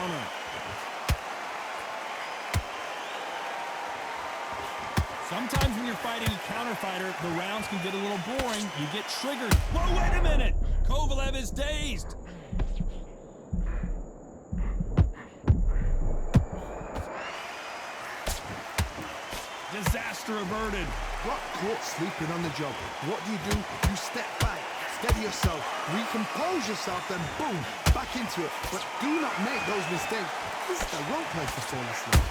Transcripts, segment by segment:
counter. Sometimes when you're fighting a counter fighter, the rounds can get a little boring. You get triggered. Whoa, wait a minute! Kovalev is dazed. Disaster averted. Got caught sleeping on the job. What do? You step back, steady yourself, recompose yourself, then boom, back into it. But do not make those mistakes. This is the wrong place to fall asleep.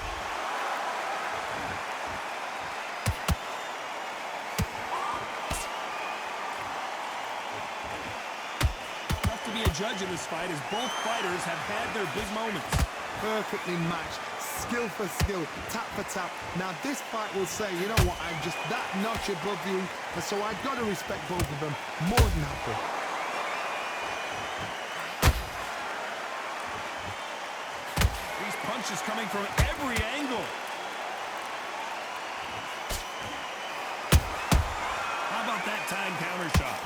Tough to be a judge in this fight as both fighters have had their big moments. Perfectly matched, skill for skill, tap for tap. Now this fight will say, you know what, I'm just that notch above you, and so I've got to respect both of them more than happy. These punches coming from every angle. How about that time counter shot?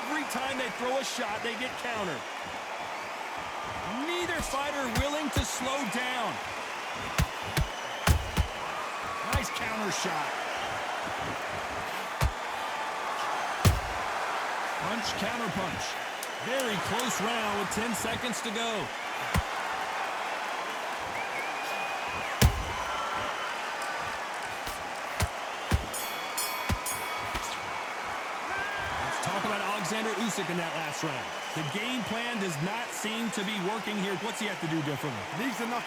Every time they throw a shot, they get countered. Neither fighter willing to slow down. Nice counter shot. Punch, counter punch. Very close round with 10 seconds to go. Let's talk about Alexander Usyk in that last round. The game plan does not seem to be working here. What's he have to do differently? Needs enough.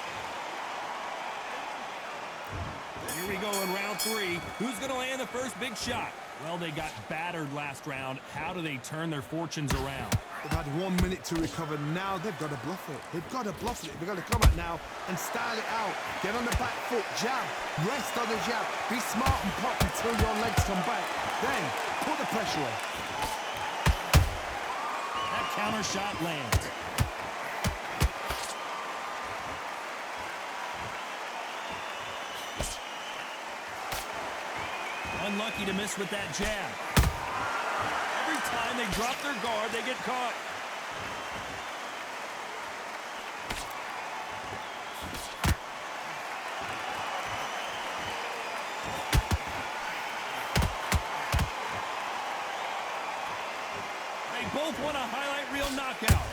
Here we go in round 3. Who's going to land the first big shot? Well, they got battered last round. How do they turn their fortunes around? They've had 1 minute to recover. Now they've got to bluff it. They've got to bluff it. They've got to come out now and style it out. Get on the back foot, jab, rest on the jab. Be smart and pop until your legs come back. Then put the pressure on. That counter shot lands. Unlucky to miss with that jab. Every time they drop their guard, they get caught. They both want a highlight reel knockout.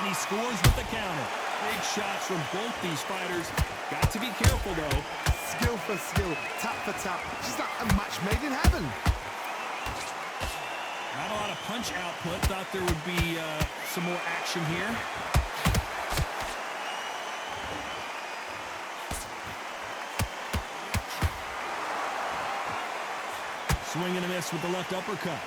And he scores with the counter. Big shots from both these fighters. Got to be careful, though. Skill for skill, tap for tap. Just like a match made in heaven. Not a lot of punch output. Thought there would be some more action here. Swing and a miss with the left uppercut.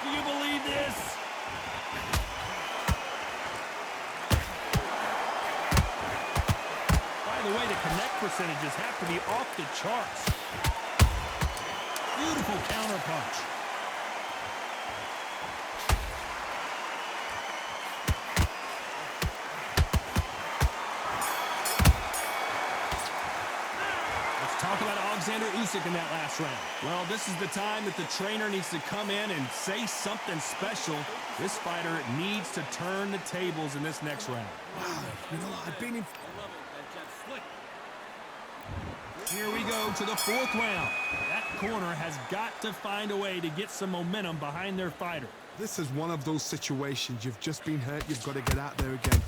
Do you believe this? By the way, the connect percentages have to be off the charts. Beautiful counter punch. Talk about Alexander Usyk in that last round. Well, this is the time that the trainer needs to come in and say something special. This fighter needs to turn the tables in this next round. Wow, you know, I've been in... Here we go to the 4th round. That corner has got to find a way to get some momentum behind their fighter. This is one of those situations. You've just been hurt. You've got to get out there again.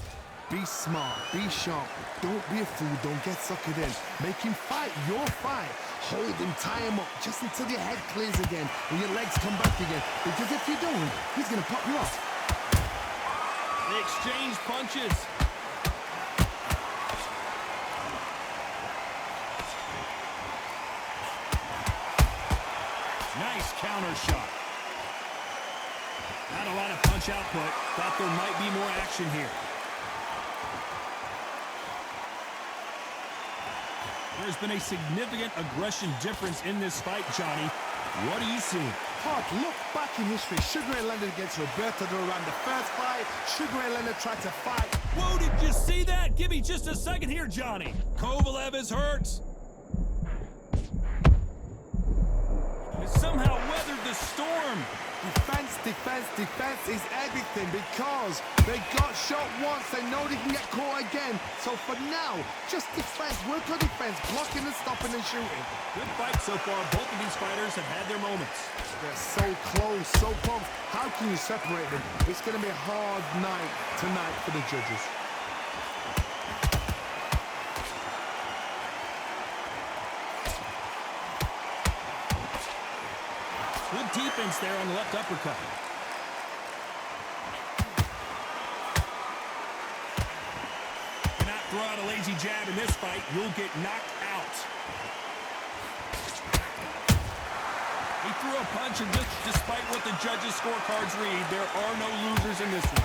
Be smart, be sharp, don't be a fool, don't get suckered in. Make him fight your fight. Hold him, tie him up, just until your head clears again and your legs come back again. Because if you don't, he's gonna pop you off. They exchange punches. Nice counter shot. Not a lot of punch output. Thought there might be more action here. There's been a significant aggression difference in this fight, Johnny. What are you seeing? Todd, look back in history. Sugar Ray Leonard against Roberto Duran. The first fight, Sugar Ray Leonard tried to fight. Whoa, did you see that? Give me just a second here, Johnny. Kovalev is hurt. He somehow weathered the storm. Defense, defense, defense is everything because they got shot once. They know they can get caught again. So for now, just defense, work on defense, blocking and stopping and shooting. Good fight so far. Both of these fighters have had their moments. They're so close, so close. How can you separate them? It's going to be a hard night tonight for the judges. Good defense there on the left uppercut. Cannot throw out a lazy jab in this fight. You'll get knocked out. He threw a punch, and despite what the judges' scorecards read, there are no losers in this one.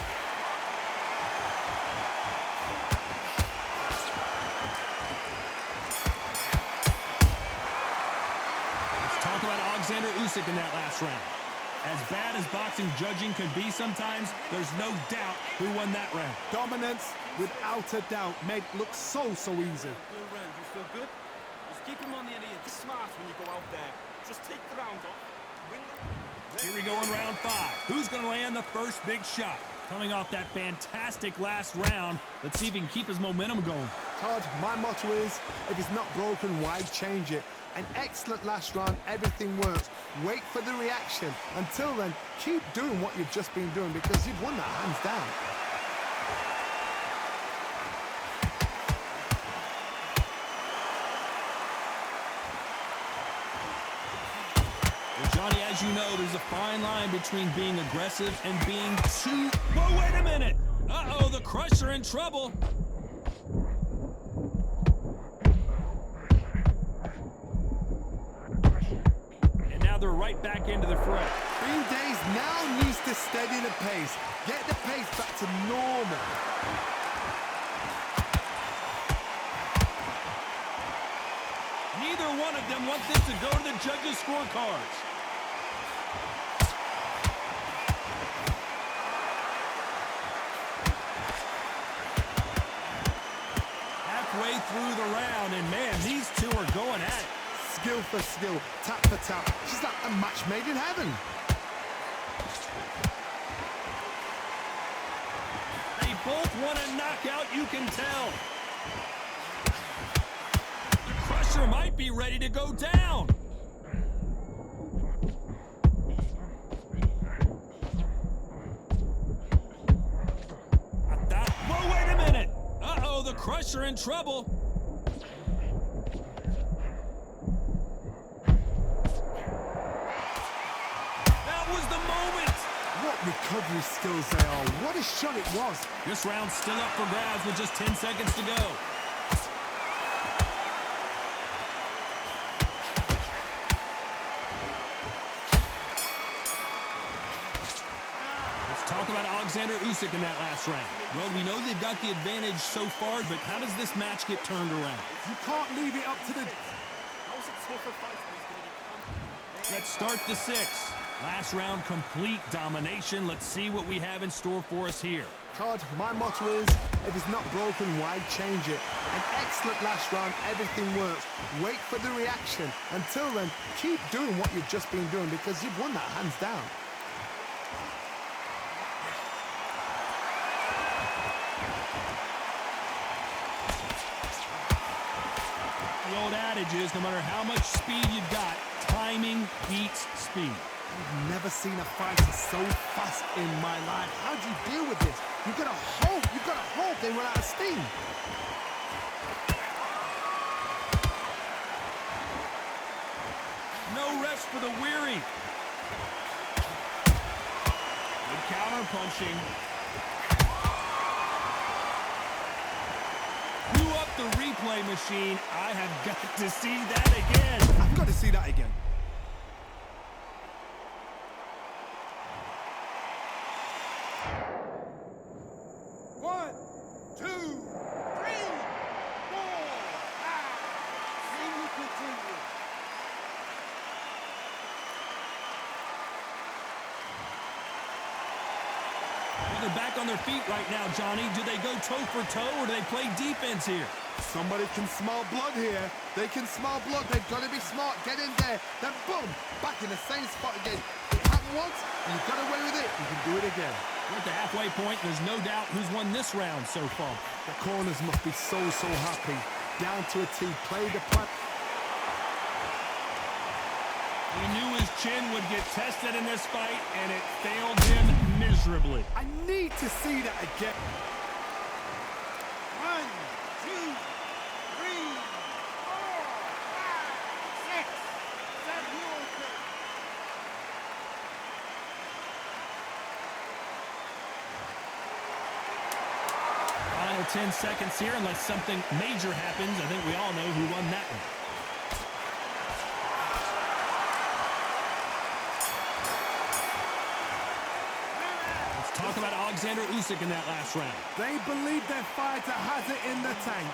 Talk about Alexander Usyk in that last round. As bad as boxing judging can be sometimes, there's no doubt who won that round. Dominance, without a doubt, made it look so easy. You feel good? Just keep him on the end of you. Be smart when you go out there. Just take the round off. Here we go in round 5. Who's going to land the first big shot? Coming off that fantastic last round, let's see if he can keep his momentum going. Todd, my motto is, if it's not broken, why change it? An excellent last round, everything works. Wait for the reaction. Until then, keep doing what you've just been doing because you've won that hands down. Well, Johnny, as you know, there's a fine line between being aggressive and being too... Whoa, wait a minute! Uh-oh, the Crusher in trouble. And now they're right back into the fray. Green Days now needs to steady the pace. Get the pace back to normal. Neither one of them want this to go to the judges' scorecards. Halfway through the round, and man, these two are going at it. Skill for skill, tap for tap. She's like a match made in heaven. They both want a knockout, you can tell. The Crusher might be ready to go down. Whoa, wait a minute. Uh-oh, the Crusher in trouble. What recovery skills they are. What a shot it was. This round's still up for grabs with just 10 seconds to go. Let's talk about Alexander Usyk in that last round. Well, we know they've got the advantage so far, but how does this match get turned around? You can't leave it up to the... Let's start the 6th. Last round, complete domination. Let's see what we have in store for us here. Todd, my motto is, if it's not broken, why change it? An excellent last round, everything works. Wait for the reaction. Until then, keep doing what you've just been doing because you've won that hands down. The old adage is, no matter how much speed you've got, timing beats speed. I've never seen a fighter so fast in my life. How do you deal with this? You've got to hope they run out of steam. No rest for the weary. Good counter punching. Blew up the replay machine. I have got to see that again. I've got to see that again. they're back on their feet right now, Johnny. Do they go toe for toe or do they play defense here? Somebody can smell blood here. They can smell blood. They've got to be smart. Get in there. Then boom, back in the same spot again. It happened once, you got away with it. You can do it again. We're at the halfway point. There's no doubt who's won this round so far. The corners must be so happy. Down to a T. Play the plan. He knew his chin would get tested in this fight, and it failed him miserably. I need to see that again. 1, 2, 3, 4, 5, 6, 7, 8. Final 10 seconds here, unless something major happens. I think we all know who won that one. Talk about Alexander Usyk in that last round. They believe their fighter has it in the tank.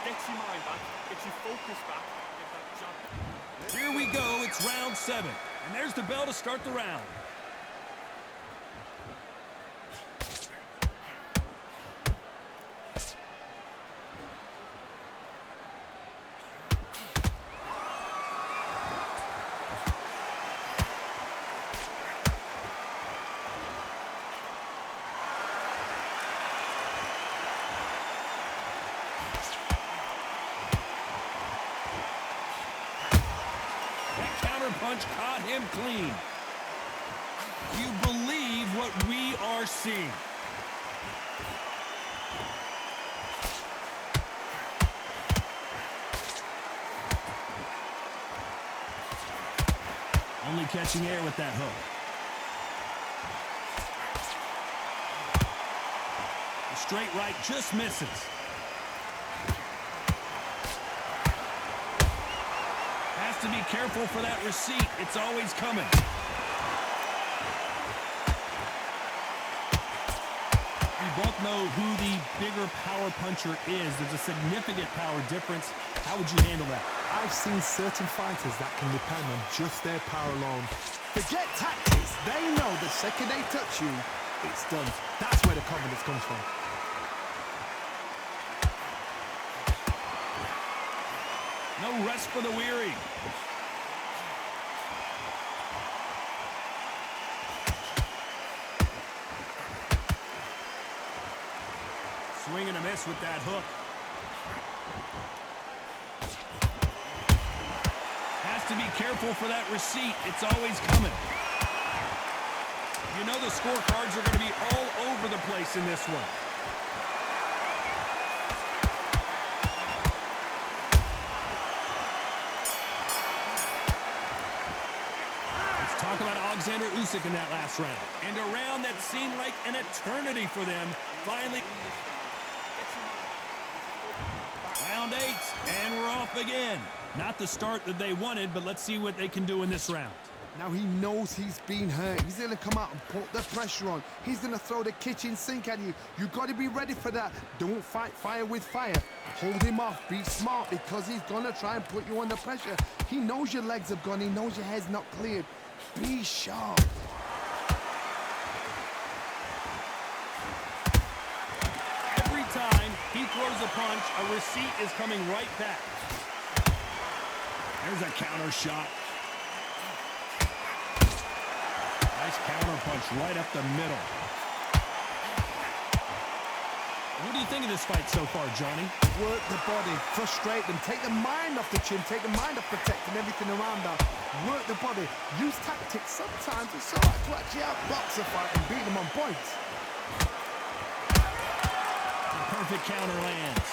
Get your mind back. Get your focus back. Get that jump. Here we go. It's round 7. And there's the bell to start the round. Punch caught him clean. You believe what we are seeing. Only catching air with that hook. The straight right just misses. To be careful for that receipt. It's always coming. We both know who the bigger power puncher is. There's a significant power difference. How would you handle that? I've seen certain fighters that can depend on just their power alone. Forget tactics. They know the second they touch you, it's done. That's where the confidence comes from. No rest for the weary. Swing and a miss with that hook. Has to be careful for that receipt. It's always coming. You know the scorecards are going to be all over the place in this one. Talk about Alexander Usyk in that last round. And a round that seemed like an eternity for them. Finally, round 8, and we're off again. Not the start that they wanted, but let's see what they can do in this round. Now he knows he's been hurt. He's going to come out and put the pressure on. He's going to throw the kitchen sink at you. You've got to be ready for that. Don't fight fire with fire. Hold him off. Be smart because he's going to try and put you under pressure. He knows your legs have gone. He knows your head's not cleared. Be sharp. Every time he throws a punch, a receipt is coming right back. There's a counter shot. Nice counter punch right up the middle. What do you think of this fight so far, Johnny? Work the body, frustrate them, take the mind off the chin, take the mind off protecting everything around that. Work the body, use tactics. Sometimes it's all right to actually outbox a fight and beat them on points. The perfect counter lands.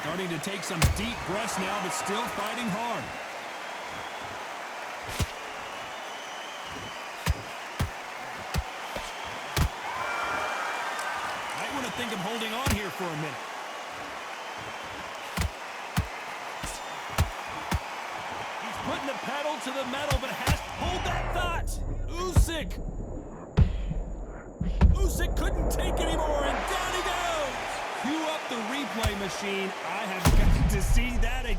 Starting to take some deep breaths now, but still fighting hard. Might want to think of holding on here for a minute. He's putting the pedal to the metal, but has to hold that thought. Usyk couldn't take anymore, and down he goes. Cue up the replay machine. I have got to see that again.